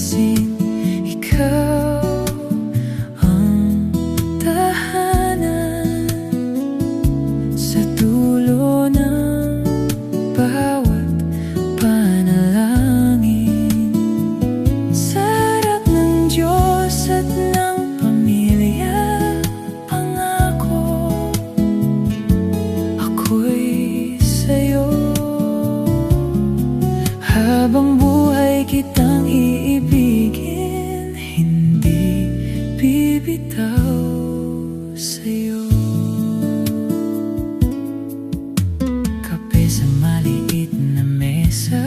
pansin. Ikaw ang tahanan sa dulo ng bawat panalangin. Sa harap ng Diyos at ng pamilya, pangako ako'y sa'yo. Habang buhay kitang iibigin, hindi bibitaw sa'yo. Kape sa maliit na mesa,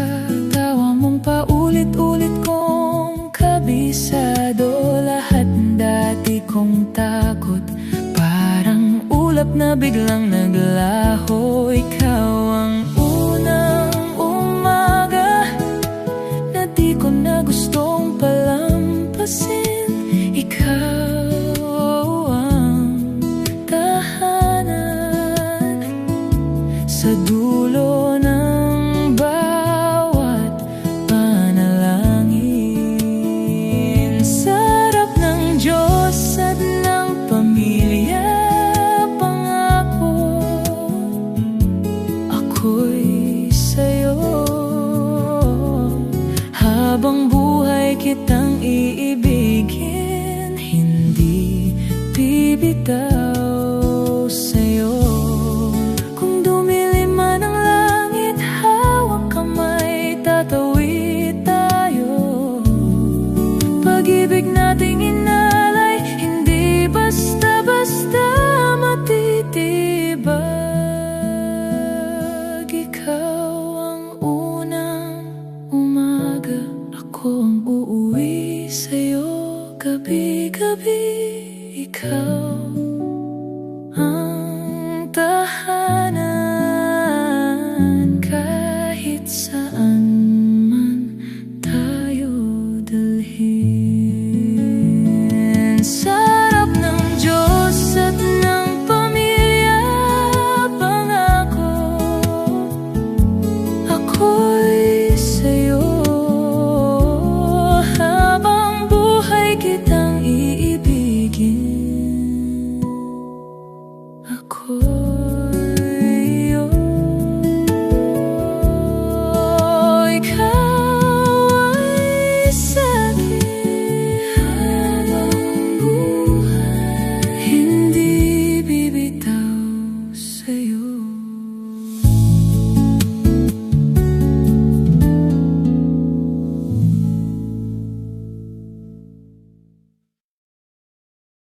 tawa mong paulit-ulit kong kabisado. Lahat ng dati kong takot, parang ulap na biglang naglaho. Ikaw ang unang umaga na di ko na gustong palampasin. Ikaw ang tahanan sa dulo ng bawat panalangin. Sa harap ng Diyos at ng pamilya, pangako ako'y sa'yo. Habang buhay kitang iibigin, hindi bibitaw sa'yo. Kung dumilim man ang langit, hawak kamay, tatawid tayo. Pag-ibig nating inalay, hindi basta-basta matitibag. Ikaw ang unang umaga, ako ang uuwi sa'yo gabi-gabi. Ikaw